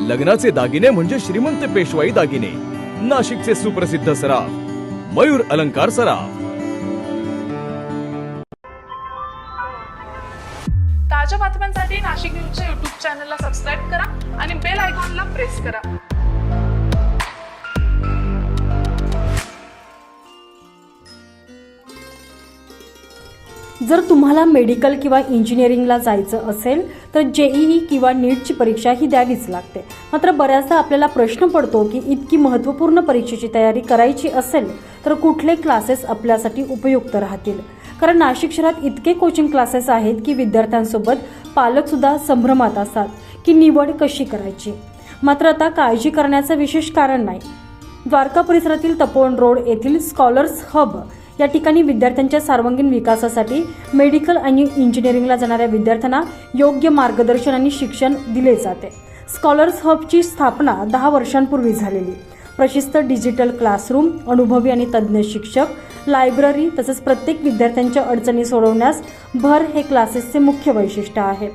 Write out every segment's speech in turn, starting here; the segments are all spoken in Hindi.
लग्नाचे दागिने म्हणजे श्रीमंत पेशवाई दागिने, नाशिकचे सुप्रसिद्ध सराफ मयूर अलंकार सराफ। ताज्या बातम्यांसाठी नाशिक न्यूजच्या YouTube चॅनलला सबस्क्राईब करा आणि बेल आयकॉनला प्रेस करा। जर तुम्हाला मेडिकल किंवा इंजिनिअरिंगला जायचं असेल तर जेईई किंवा नीटची परीक्षा ही द्यावीच लागते। मात्र बऱ्याचदा आपल्याला प्रश्न पडतो की इतकी महत्त्वपूर्ण परीक्षेची तयारी करायची असेल तर कुठले क्लासेस आपल्यासाठी उपयुक्त राहतील। कारण नाशिक शहरात इतके कोचिंग क्लासेस आहेत की विद्यार्थ्यांसोबत पालकसुद्धा संभ्रमात असतात की निवड कशी करायची। मात्र आता काळजी करण्याचं विशेष कारण नाही। द्वारका परिसरातील तपोवन रोड येथील स्कॉलर्स हब या ठिकाणी विद्यार्थ्यांच्या सर्वांगीण विकासासाठी मेडिकल आणि इंजिनिअरिंगला जाणाऱ्या विद्यार्थ्यांना योग्य मार्गदर्शन आणि शिक्षण दिले जाते। स्कॉलर्स हबची स्थापना 10 वर्षांपूर्वी झालेली। प्रशिस्त डिजिटल क्लासरूम, अनुभवी आणि तज्ज्ञ शिक्षक, लायब्ररी तसेच प्रत्येक विद्यार्थ्यांच्या अडचणी सोडवण्यास भर हे क्लासेसचे मुख्य वैशिष्ट्य आहे।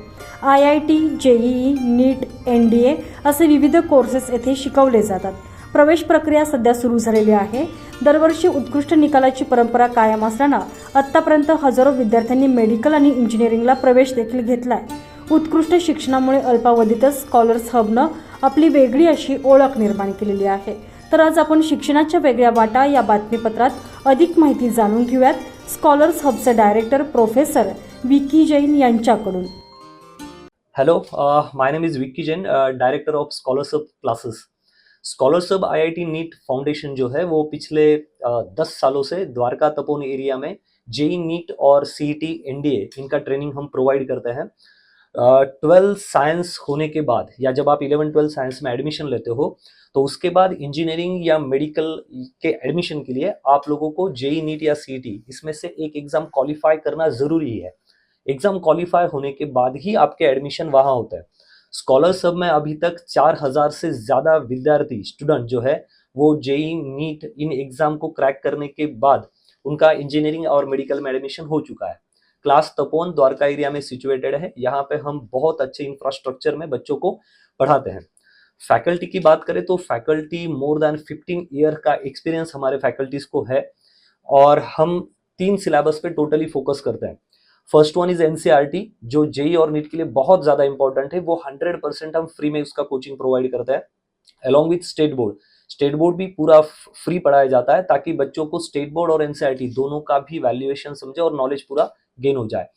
IIT, जेईई, नीट, NDA असे विविध कोर्सेस येथे शिकवले जातात। प्रवेश प्रक्रिया सध्या सुरू झालेली आहे। दरवर्षी उत्कृष्ट निकालाची परंपरा कायम असल्यानं आत्तापर्यंत हजारो विद्यार्थ्यांनी मेडिकल आणि इंजिनिअरिंगला प्रवेश देखील घेतलाय। उत्कृष्ट शिक्षणामुळे अल्पावधीतच स्कॉलर्स हबनं आपली वेगळी अशी ओळख निर्माण केलेली आहे। तर आज आपण शिक्षणाच्या वेगळ्या वाटा या बातमीपत्रात अधिक माहिती जाणून घेऊयात स्कॉलर्स हबचे डायरेक्टर प्रोफेसर विकी जैन यांच्याकडून। Hello, my name is Vicky Jain, director of scholars hub classes. Scholars hub IIT NEET foundation जो है वो पिछले 10 सालों से द्वारका तपोवन एरिया में जेई नीट और CET NDA इनका ट्रेनिंग हम प्रोवाइड करते हैं। 12 साइंस होने के बाद या जब आप 11-12 साइंस में एडमिशन लेते हो तो उसके बाद इंजीनियरिंग या मेडिकल के एडमिशन के लिए आप लोगों को जेई नीट या CET इसमें से एक एग्जाम क्वालिफाई करना जरूरी है। एग्जाम क्वालिफाई होने के बाद ही आपके एडमिशन वहां होता है। स्कॉलर्स हब में अभी तक 4000 से ज्यादा विद्यार्थी स्टूडेंट जो है वो जेई नीट इन एग्जाम को क्रैक करने के बाद उनका इंजीनियरिंग और मेडिकल में एडमिशन हो चुका है। क्लास तपोवन द्वारका एरिया में सिचुएटेड है। यहाँ पे हम बहुत अच्छे इंफ्रास्ट्रक्चर में बच्चों को पढ़ाते हैं। फैकल्टी की बात करें तो फैकल्टी मोर देन 15 ईयर का एक्सपीरियंस हमारे फैकल्टीज को है और हम 3 सिलेबस पे टोटली फोकस करते हैं। फर्स्ट वन इज NCERT जो जेई और नीट के लिए बहुत ज्यादा इंपॉर्टेंट है। वो 100% हम फ्री में उसका कोचिंग प्रोवाइड करते हैं। अलॉन्ग विथ स्टेट बोर्ड भी पूरा फ्री पढ़ाया जाता है ताकि बच्चों को स्टेट बोर्ड और NCERT दोनों का भी वैल्यूएशन समझे और नॉलेज पूरा गेन हो जाए।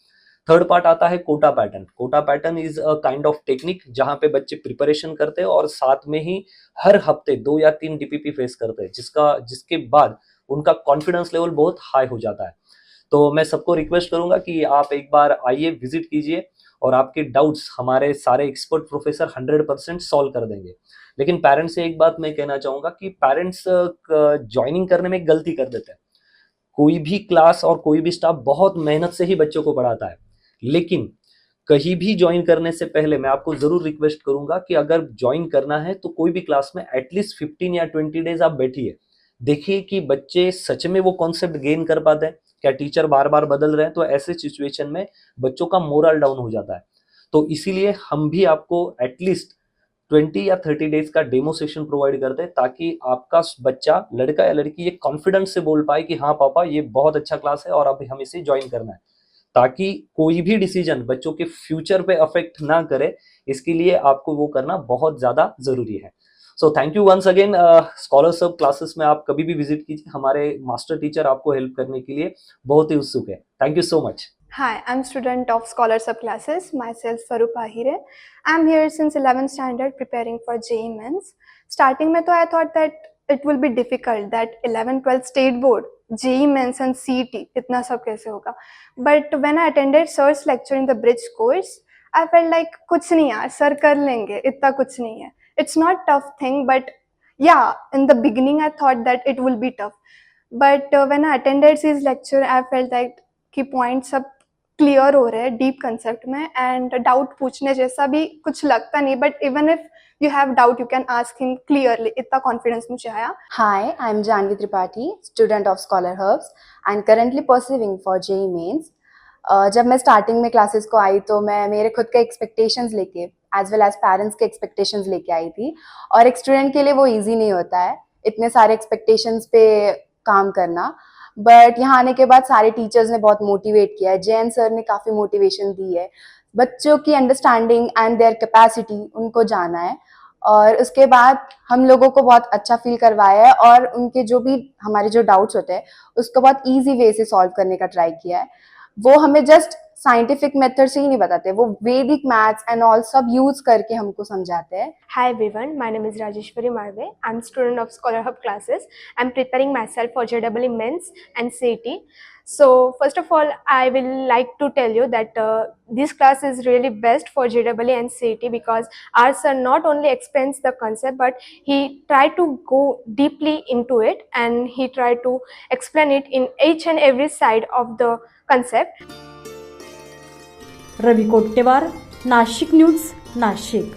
थर्ड पार्ट आता है Kota pattern. Kota pattern is a kind of technique जहां पे बच्चे प्रिपरेशन करते हैं और साथ में ही हर हफ्ते 2 या 3 DPP फेस करते हैं, जिसके बाद उनका कॉन्फिडेंस लेवल बहुत हाई हो जाता है। तो मैं सबको रिक्वेस्ट करूंगा कि आप एक बार आइए, विजिट कीजिए और आपके डाउट्स हमारे सारे एक्सपर्ट प्रोफेसर 100% सॉल्व कर देंगे। लेकिन पेरेंट्स से एक बात मैं कहना चाहूंगा कि पेरेंट्स ज्वाइनिंग करने में गलती कर देते हैं। कोई भी क्लास और कोई भी स्टाफ बहुत मेहनत से ही बच्चों को पढ़ाता है, लेकिन कहीं भी ज्वाइन करने से पहले मैं आपको जरूर रिक्वेस्ट करूंगा कि अगर ज्वाइन करना है तो कोई भी क्लास में एटलीस्ट 15 या 20 डेज आप बैठिए, देखिए कि बच्चे सच में वो कॉन्सेप्ट गेन कर पाते हैं, क्या टीचर बार बार बदल रहे हैं। तो ऐसे सिचुएशन में बच्चों का मोरल डाउन हो जाता है। तो इसीलिए हम भी आपको एटलीस्ट 20 या 30 डेज का डेमो सेशन प्रोवाइड करते हैं ताकि आपका बच्चा, लड़का या लड़की, ये कॉन्फिडेंस से बोल पाए कि हाँ पापा ये बहुत अच्छा क्लास है और अब हम इसे ज्वाइन करना है, ताकि कोई भी डिसीजन बच्चों के फ्यूचर पे अफेक्ट ना करे। इसके लिए आपको वो करना बहुत ज्यादा जरूरी है। So thank you once again. Scholars hub classes में आप कभी भी विजिट कीजिए, हमारे मास्टर टीचर आपको हेल्प करने के लिए बहुत ही उत्सुक है। Thank you so much. Hi, I'm student of Scholars Hub classes, myself Swarup Ahire. I'm here since 11th standard preparing for JEE Mains. Starting में तो I thought that it will be difficult, that 11th-12th state board, JEE Mains and CET, इतना सब कैसे होगा। But when I attended sir's lecture in the bridge course, I felt like कुछ नहीं यार, सर कर लेंगे, इतना कुछ नहीं है। It's not tough thing, but yeah, in the beginning I thought that it will be tough. But when I attended his lecture, I felt like कि पॉइंट सब क्लियर हो रहे हैं डीप कंसेप्ट में, एंड डाउट पूछने जैसा भी कुछ लगता नहीं, but even if you have doubt you can ask him clearly, इतना कॉन्फिडेंस मुझे आया। Hi, I'm Janvi Tripathi, student of Scholar Hubs and currently pursuing for JEE Mains. जब मैं स्टार्टिंग में क्लासेस को आई तो मैं मेरे खुद के एक्सपेक्टेशंस लेके एज वेल एज पेरेंट्स के एक्सपेक्टेशंस लेके आई थी। और एक स्टूडेंट के लिए वो इजी नहीं होता है इतने सारे एक्सपेक्टेशंस पे काम करना, बट यहाँ आने के बाद सारे टीचर्स ने बहुत मोटिवेट किया है। जैन सर ने काफ़ी मोटिवेशन दी है, बच्चों की अंडरस्टैंडिंग एंड देयर कैपेसिटी उनको जाना है, और उसके बाद हम लोगों को बहुत अच्छा फील करवाया है, और उनके जो भी हमारे जो डाउट्स होते हैं उसको बहुत ईजी वे से सॉल्व करने का ट्राई किया है। वो हमें जस्ट साइंटिफिक मेथड से ही नहीं बताते, वो वैदिक मैथ्स एंड ऑल सब यूज करके हमको समझाते हैं। Hi everyone, my name is Rajeshwari Marve. I'm student of Scholar Hub classes. I'm preparing myself for JEE Mains and CET. So first of all, I will like to tell you that this class is really best for JEE and CET because our sir not only explains the concept but he tried to go deeply into it and he tried to explain it in each and every side of the concept. Ravi Kottewar, Nashik news, Nashik.